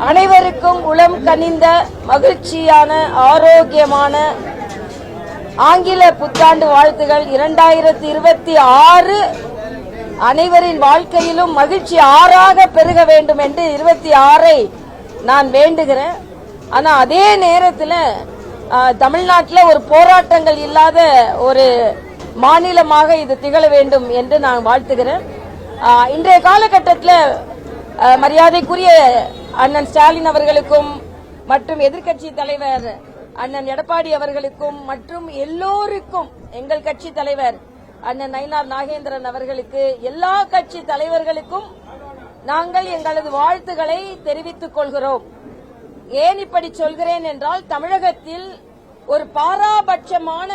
அனைவருக்கும் உளம் கனிந்த மகிழ்ச்சியான ஆரோக்கியமான ஆங்கில புத்தாண்டு வாழ்த்துகள் 2026 அனைவரின் வாழ்க்கையிலும் மகிழ்ச்சி ஆறாக பெருக வேண்டும் என்று 26ஐ நான் வேண்டுகிறேன். ஆனா அதே நேரத்தில் தமிழ்நாட்டில் ஒரு போராட்டங்கள் இல்லாத ஒரு மாநிலமாக இது திகழ வேண்டும் என்று நான் வாழ்த்துகிறேன். இன்றைய காலகட்டத்தில் மரியாதைக்குரிய அண்ணன் ஸ்டாலின் அவர்களுக்கும் மற்றும் எதிர்க்கட்சி தலைவர் அண்ணன் எடப்பாடி அவர்களுக்கும் மற்றும் எல்லோருக்கும் எங்கள் கட்சி தலைவர் அண்ணன் நயினார் நாகேந்திரன் அவர்களுக்கு எல்லா கட்சி தலைவர்களுக்கும் நாங்கள் எங்களது வாழ்த்துக்களை தெரிவித்துக் கொள்கிறோம். ஏன் இப்படி சொல்கிறேன் என்றால் தமிழகத்தில் ஒரு பாராபட்சமான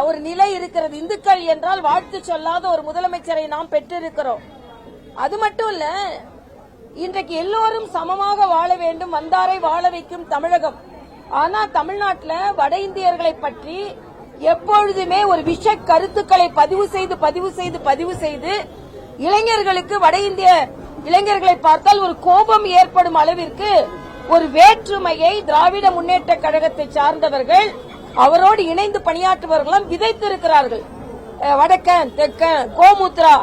ஒரு நிலை இருக்கிறது. இந்துக்கள் என்றால் வாழ்த்து சொல்லாத ஒரு முதலமைச்சரை நாம் பெற்றிருக்கிறோம். அது மட்டும் இல்ல, இன்றைக்கு எல்லோரும் சமமாக வாழ வேண்டும், வந்தாரை வாழ வைக்கும் தமிழகம். ஆனா தமிழ்நாட்டில் வட இந்தியர்களை பற்றி எப்பொழுதுமே ஒரு விஷ கருத்துக்களை பதிவு செய்து இளைஞர்களுக்கு, வட இந்திய இளைஞர்களை பார்த்தால் ஒரு கோபம் ஏற்படும் அளவிற்கு ஒரு வேற்றுமையை திராவிட முன்னேற்ற கழகத்தை சார்ந்தவர்கள் அவரோடு இணைந்து பணியாற்றுபவர்களும் விதைத்திருக்கிறார்கள். வடக்கன் தெக்கன் கோமுத்ரா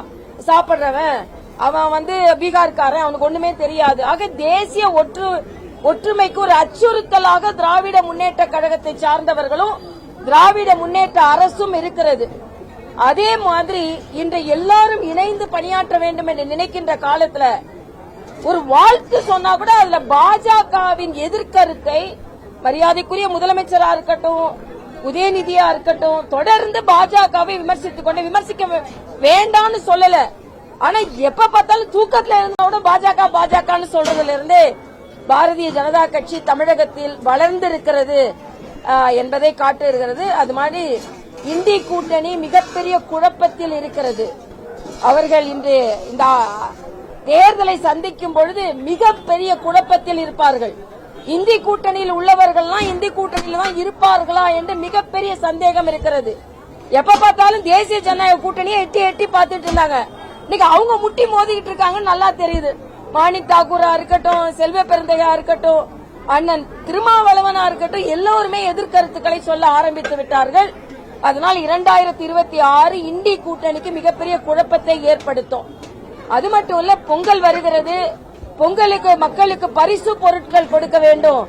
சாப்பிடுறவன் அவன் பீகார்காரன், அவனுக்கு ஒண்ணுமே தெரியாது. ஆக தேசிய ஒற்றுமைக்கு ஒரு அச்சுறுத்தலாக திராவிட முன்னேற்ற கழகத்தை சார்ந்தவர்களும் திராவிட முன்னேற்ற அரசும் இருக்கிறது. அதே மாதிரி இன்று எல்லாரும் இணைந்து பணியாற்ற வேண்டும் என்று நினைக்கின்ற காலத்துல ஒரு வாழ்த்து சொன்னா கூட அதுல பாஜகவின் எதிர்கருத்தை மரியாதைக்குரிய முதலமைச்சரா இருக்கட்டும், உதயநிதியா இருக்கட்டும், தொடர்ந்து பாஜகவை விமர்சிக்க வேண்டாம்னு சொல்லல. ஆனா எப்ப பார்த்தாலும் தூக்கத்துல இருந்தா பாஜகன்னு சொல்றதுல இருந்து பாரதிய ஜனதா கட்சி தமிழகத்தில் வளர்ந்திருக்கிறது என்பதை காட்டுகிறது. அது மாதிரி இந்தி கூட்டணி மிகப்பெரிய குழப்பத்தில் இருக்கிறது. அவர்கள் இன்று இந்த தேர்தலை சந்திக்கும் பொழுது மிகப்பெரிய குழப்பத்தில் இருப்பார்கள். இந்தி கூட்டணியில் உள்ளவர்கள்லாம் இந்தி கூட்டணியில் தான் இருப்பார்களா என்று மிகப்பெரிய சந்தேகம் இருக்கிறது. எப்ப பார்த்தாலும் தேசிய ஜனநாயக கூட்டணியை எட்டி பார்த்துட்டு இருந்தாங்க. இன்னைக்கு அவங்க முட்டி மோதிக்கிட்டு இருக்காங்கன்னு நல்லா தெரியுது. மாணிக் தாக்கூரா இருக்கட்டும், செல்வ பெருந்தையா இருக்கட்டும், அண்ணன் திருமாவளவனா இருக்கட்டும், எல்லோருமே எதிர்கருத்துக்களை சொல்ல ஆரம்பித்து விட்டார்கள். அதனால் 2026 இந்தி கூட்டணிக்கு மிகப்பெரிய குழப்பத்தை ஏற்படுத்தும். அது மட்டும் இல்ல, பொங்கல் வருகிறது. பொங்கலுக்கு மக்களுக்கு பரிசு பொருட்கள் கொடுக்க வேண்டும்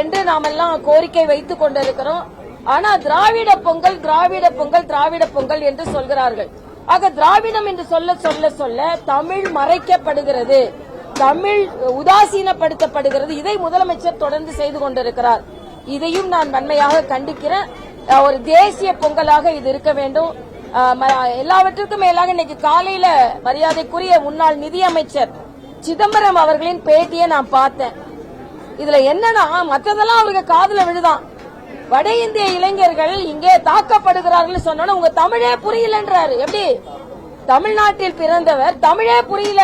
என்று நாம் எல்லாம் கோரிக்கை வைத்துக் கொண்டிருக்கிறோம். ஆனா திராவிட பொங்கல் என்று சொல்கிறார்கள். ஆக திராவிடம் என்று சொல்ல தமிழ் மறைக்கப்படுகிறது, தமிழ் உதாசீனப்படுத்தப்படுகிறது. இதை முதலமைச்சர் தொடர்ந்து செய்து கொண்டிருக்கிறார். இதையும் நான் வன்மையாக கண்டிக்கிறேன். ஒரு தேசிய பொங்கலாக இது இருக்க வேண்டும். எல்லாவற்றுக்கும் மேலாக இன்னைக்கு காலையில மரியாதைக்குரிய முன்னாள் நிதியமைச்சர் சிதம்பரம் அவர்களின் பேட்டியை நான் பார்த்தேன். இதுல என்னன்னா மற்றதெல்லாம் அவருக்கு காதுல விழுதான். வட இந்திய இளைஞர்கள் இங்கே தாக்கப்படுகிறார்கள் சொன்னா உங்க தமிழே புரியலன்றாரு. எப்படி தமிழ்நாட்டில் பிறந்தவர் தமிழே புரியல,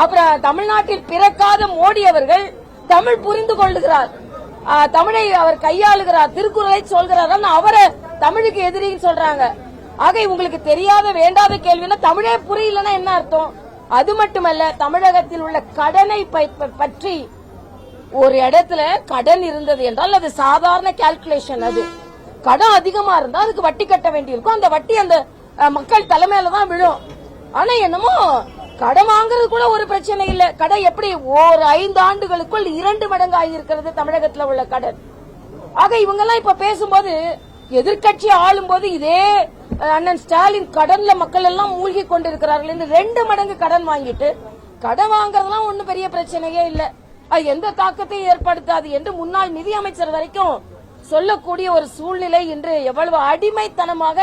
அப்புறம் தமிழ்நாட்டில் பிறக்காத மோடி அவர்கள் தமிழ் புரிந்து கொள்ளுகிறார், தமிழை அவர் கையாளுகிறார், திருக்குறளை சொல்கிறார், அவரை தமிழுக்கு எதிரின்னு சொல்றாங்க. ஆக உங்களுக்கு தெரியாத வேண்டாத கேள்வினா தமிழே புரியலன்னா என்ன அர்த்தம்? அது மட்டுமல்ல, தமிழகத்தில் உள்ள கடனை பற்றி ஒரு இடத்துல கடன் இருந்தது என்றால் அது சாதாரண கால்குலேஷன். அது கடன் அதிகமா இருந்தா அதுக்கு வட்டி கட்ட வேண்டியிருக்கும். அந்த வட்டி அந்த மக்கள் தலைமையில தான் விழும். ஆனா என்னமோ கடன் வாங்குறது கூட ஒரு பிரச்சனை இல்ல. கடன் எப்படி ஒரு 5 ஆண்டுகளுக்குள் 2 மடங்கு ஆகியிருக்கிறது தமிழகத்தில் உள்ள கடன். ஆக இவங்க எல்லாம் இப்ப பேசும்போது எதிர்கட்சி ஆளும் போது இதே அண்ணன் ஸ்டாலின் கடன்ல மக்கள் எல்லாம் மூழ்கி கொண்டிருக்கிறார்கள் என்று 2 மடங்கு கடன் வாங்கிட்டு கடன் வாங்குறதுலாம் ஒன்னும் பெரிய பிரச்சனையே இல்ல, அது எந்த தாக்கத்தையும் ஏற்படுத்தாது என்று முன்னாள் நிதியமைச்சர் வரைக்கும் சொல்லக்கூடிய ஒரு சூழ்நிலை இன்று எவ்வளவு அடிமைத்தனமாக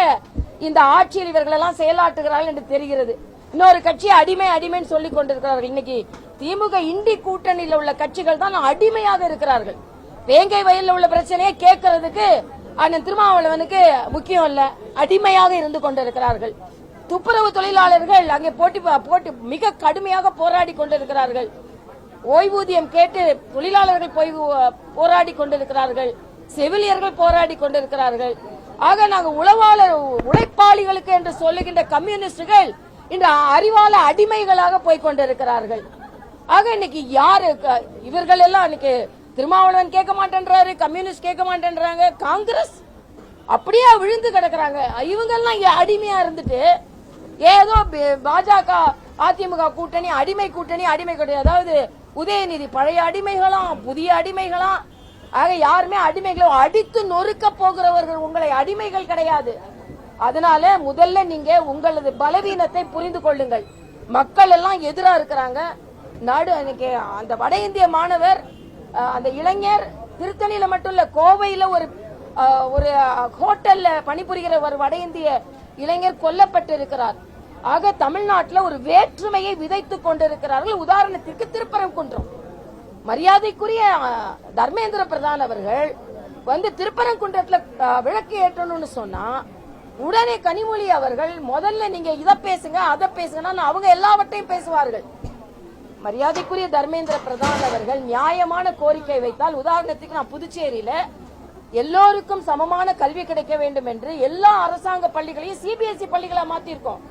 இந்த ஆட்சியில் இவர்கள் எல்லாம் செயலாற்றுகிறார்கள் என்று தெரிகிறது. இன்னொரு கட்சி அடிமைன்னு சொல்லிக் கொண்டிருக்கிறார்கள். இன்னைக்கு திமுக இந்தி கூட்டணியில் உள்ள கட்சிகள் தான் அடிமையாக இருக்கிறார்கள். வேங்கை வயலில் உள்ள பிரச்சனையை கேட்கறதுக்கு அண்ணன் திருமாவளவனுக்கு முக்கியம் இல்ல, அடிமையாக இருந்து கொண்டிருக்கிறார்கள். துப்புரவு தொழிலாளர்கள் அங்கே போட்டி மிக கடுமையாக போராடி கொண்டிருக்கிறார்கள். ஓய்வூதியம் கேட்டு தொழிலாளர்கள் போராடி கொண்டிருக்கிறார்கள், செவிலியர்கள் போராடி கொண்டிருக்கிறார்கள். ஆக நாங்கள் உழைப்பாளிகளுக்கு என்று சொல்லுகின்ற கம்யூனிஸ்டுகள் இன்று அறிவால அடிமைகளாக போய் கொண்டிருக்கிறார்கள். ஆக இன்னைக்கு யாரு இவர்கள் எல்லாம் இன்னைக்கு திருமாவளவன் கேட்க மாட்டேன்றாரு, கம்யூனிஸ்ட் கேட்க மாட்டேன்றாங்க, காங்கிரஸ் அப்படியே விழுந்து கிடக்குறாங்க. இவங்க எல்லாம் அடிமையா இருந்துட்டு ஏதோ பாஜக அதிமுக கூட்டணி அடிமை கூட்டணி அதாவது உதயநிதி பழைய அடிமைகளாம் புதிய அடிமைகளாம். ஆக யாருமே அடிமைகளை அடித்து நொறுக்க போகிறவர்கள் உங்களை அடிமைகள் கிடையாது. அதனால முதல்ல நீங்க உங்களது பலவீனத்தை புரிந்து கொள்ளுங்கள். மக்கள் எல்லாம் எதிரா இருக்கிறாங்க. நாடு அந்த வட இந்திய மாணவர் அந்த இளைஞர் திருத்தணியில மட்டும் இல்ல, கோவையில ஒரு ஹோட்டல்ல பணிபுரிகிற ஒரு வட இந்திய இளைஞர் கொல்லப்பட்டு இருக்கிறார். ஆக தமிழ்நாட்டில் ஒரு வேற்றுமையை விதைத்துக் கொண்டிருக்கிறார்கள். உதாரணத்திற்கு திருப்பரங்குன்றம் மரியாதைக்குரிய தர்மேந்திர பிரதான் அவர்கள் திருப்பரங்குன்றத்துல விளக்கு ஏற்றணும்னு சொன்னா உடனே கனிமொழி அவர்கள் முதல்ல நீங்க இதை பேசுங்க அதை பேசுங்கன்னா அவங்க எல்லாவற்றையும் பேசுவார்கள். மரியாதைக்குரிய தர்மேந்திர பிரதான் அவர்கள் நியாயமான கோரிக்கை வைத்தால், உதாரணத்துக்கு நான் புதுச்சேரியில எல்லோருக்கும் சமமான கல்வி கிடைக்க வேண்டும் என்று எல்லா அரசாங்க பள்ளிகளையும் சிபிஎஸ்இ பள்ளிகளை மாத்திருக்கோம்.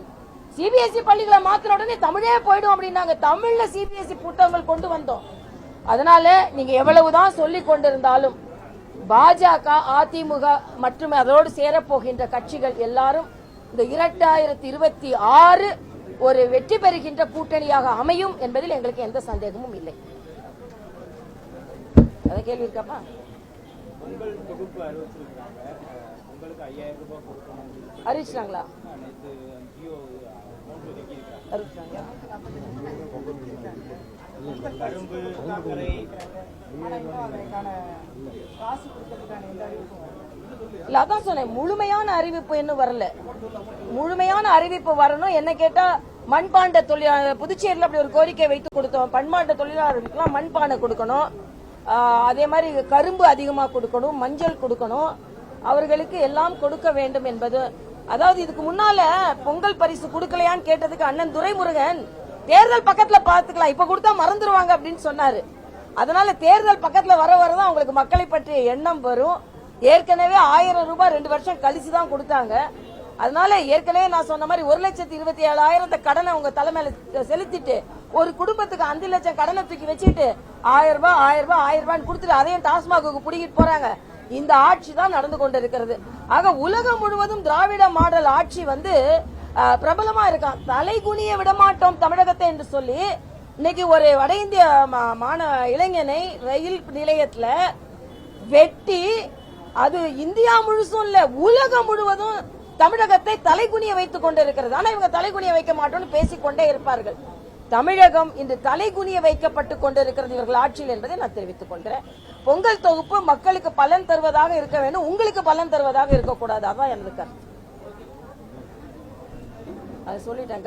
சிபிஎஸ்இ பள்ளிகளை மாத்தின உடனே தமிழே போயிடும் அப்படின்னாங்க. தமிழ்ல சிபிஎஸ்இ புத்தகங்கள் கொண்டு வந்தோம். அதனால நீங்க எவ்வளவுதான் சொல்லிக் கொண்டிருந்தாலும் பாஜக அதிமுக மற்றும் அதோடு சேரப்போகின்ற கட்சிகள் எல்லாரும் இந்த 2026 ஒரு வெற்றி பெறுகின்ற கூட்டணியாக அமையும் என்பதில் எங்களுக்கு எந்த சந்தேகமும் இல்லை. அத கேள்வி இருக்காப்பா? அறிவிச்சாங்களா? இல்ல, அதான் சொன்னேன், முழுமையான அறிவிப்பு இன்னும் வரல. முழுமையான அறிவிப்பு வரணும். என்ன கேட்டா மண்பாண்ட தொழிலாளர் புதுச்சேரியில் அப்படி ஒரு கோரிக்கை வைத்து கொடுத்தோம். பண்பாண்ட தொழிலாளர்களுக்கெல்லாம் மண்பானை கொடுக்கணும், அதே மாதிரி கரும்பு அதிகமா கொடுக்கணும், மஞ்சள் கொடுக்கணும், அவர்களுக்கு எல்லாம் கொடுக்க வேண்டும் என்பது. அதாவது இதுக்கு முன்னால பொங்கல் பரிசு கொடுக்கலையான்னு கேட்டதுக்கு அண்ணன் துரைமுருகன் தேர்தல் பக்கத்துல பாத்துக்கலாம், இப்ப கொடுத்தா மறந்துடுவாங்க அப்படின்னு சொன்னாரு. அதனால தேர்தல் பக்கத்துல வர வரதான் அவங்களுக்கு மக்களை பற்றிய எண்ணம் வரும். ஏற்கனவே 1000 ரூபாய் 2 வருஷம் கழிச்சுதான் கொடுத்தாங்க. அதனால ஏற்கனவே நான் சொன்ன மாதிரி 1,27,000 கடனை உங்க தலைமையில செலுத்திட்டு ஒரு குடும்பத்துக்கு 5 லட்சம் கடனை தூக்கி வச்சுட்டு 1000 ரூபாய் 1000 ரூபாய் 1000 ரூபாய் கொடுத்துட்டு அதையும் டாஸ்மாக்கு பிடிக்கிட்டு போறாங்க. இந்த ஆட்சி தான் நடந்து கொண்டிருக்கிறது. ஆக உலகம் முழுவதும் திராவிட மாடல் ஆட்சி பிரபலமா இருக்கான். தலைகுனிய விடமாட்டோம் தமிழகத்தை என்று சொல்லி இன்னைக்கு ஒரு வட இந்திய இளைஞனை ரயில் நிலையத்துல வெட்டி, அது இந்தியா முழுசும் இல்ல உலகம் முழுவதும் தமிழகத்தை தலைகுனிய வைத்துக் கொண்டிருக்கிறது. ஆனா இவங்க தலைகுனிய வைக்க மாட்டோம்னு பேசிக்கொண்டே இருப்பார்கள். தமிழகம் இன்று தலைகுனிய வைக்கப்பட்டுக் கொண்டிருக்கிறது இவர்கள் ஆட்சியில் என்பதை நான் தெரிவித்துக் கொள்கிறேன். பொங்கல் தொகுப்பு மக்களுக்கு பலன் தருவதாக இருக்க வேண்டும், உங்களுக்கு பலன் தருவதாக இருக்கக்கூடாது. அதான் எனது கருத்து. அது சொல்லிட்டேன்.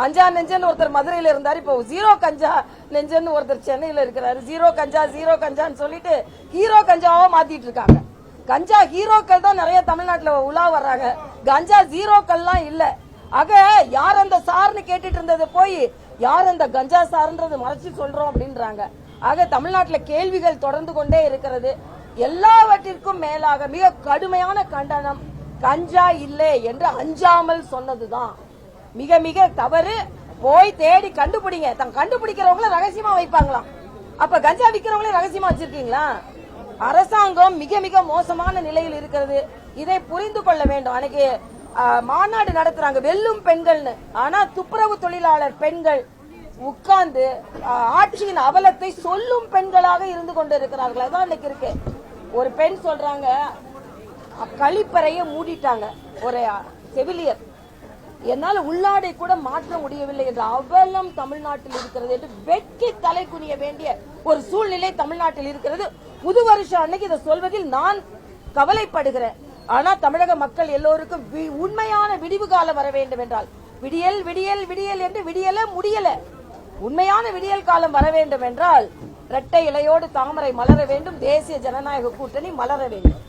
அஞ்சா நெஞ்சன்னு ஒருத்தர் மதுரையில இருந்தாரு, இப்போ 0 கஞ்சா நெஞ்சன்னு ஒருத்தர் சென்னையில இருக்கிறாரு. 0 கஞ்சான்னு சொல்லிட்டு ஹீரோ கஞ்சாவா மாத்திட்டு இருக்காங்க. கஞ்சா ஹீரோக்கள் தான் நிறைய தமிழ்நாட்டுல உலா வர்றாங்க, கஞ்சா ஜீரோக்கள்லாம் இல்ல. ஆக யார் அந்த சார்னு கேட்டுட்டு இருந்தது போய் யார் அந்த கஞ்சா சார்ன்றது மறைச்சு சொல்றோம் அப்படின்றாங்க. ஆக தமிழ்நாட்டில் கேள்விகள் தொடர்ந்து கொண்டே இருக்கிறது. எல்லாவற்றிற்கும் மேலாக மிக கடுமையான கண்டனம் கஞ்சா இல்லை என்று அஞ்சாமல் சொன்னதுதான் மிக மிக தவறு. போய் தேடி கண்டுபிடிங்க. கண்டுபிடிக்கிறவங்கள ரகசியமா வைப்பாங்களாம். அப்ப கஞ்சா விற்கிறவங்களே ரகசியமா வச்சிருக்கீங்களா? அரசாங்கம் மிக மிக மோசமான நிலையில் இருக்கிறது. இதை புரிந்து கொள்ள வேண்டும். அன்னைக்கு மாநாடு நடத்துறாங்க வெல்லும் பெண்கள்னு, ஆனா துப்புரவு தொழிலாளர் பெண்கள் உட்கார்ந்து ஆட்சியின் அவலத்தை சொல்லும் பெண்களாக இருந்து கொண்டிருக்கிறார்கள். அதான் இன்னைக்கு இருக்கு. ஒரு பெண் சொல்றாங்க, கழிப்பறையை மூடிட்டாங்க ஒரு செவிலியர், என்னால உள்ளாடை கூட மாற்ற முடியவில்லை என்ற அவலம் தமிழ்நாட்டில் இருக்கிறது என்று வெட்கி தலை குனிய வேண்டிய ஒரு சூழ்நிலை தமிழ்நாட்டில் இருக்கிறது. புது வருஷம் அன்னைக்கு இதை சொல்வதில் நான் கவலைப்படுகிறேன். ஆனா தமிழக மக்கள் எல்லோருக்கும் உண்மையான விடிவு காலம் வர வேண்டும் என்றால் விடியல் விடியல் விடியல் என்று விடியல முடியல. உண்மையான விடியல் காலம் வர வேண்டும் என்றால் இரட்டை இலையோடு தாமரை மலர வேண்டும், தேசிய ஜனநாயக கூட்டணி மலர வேண்டும்.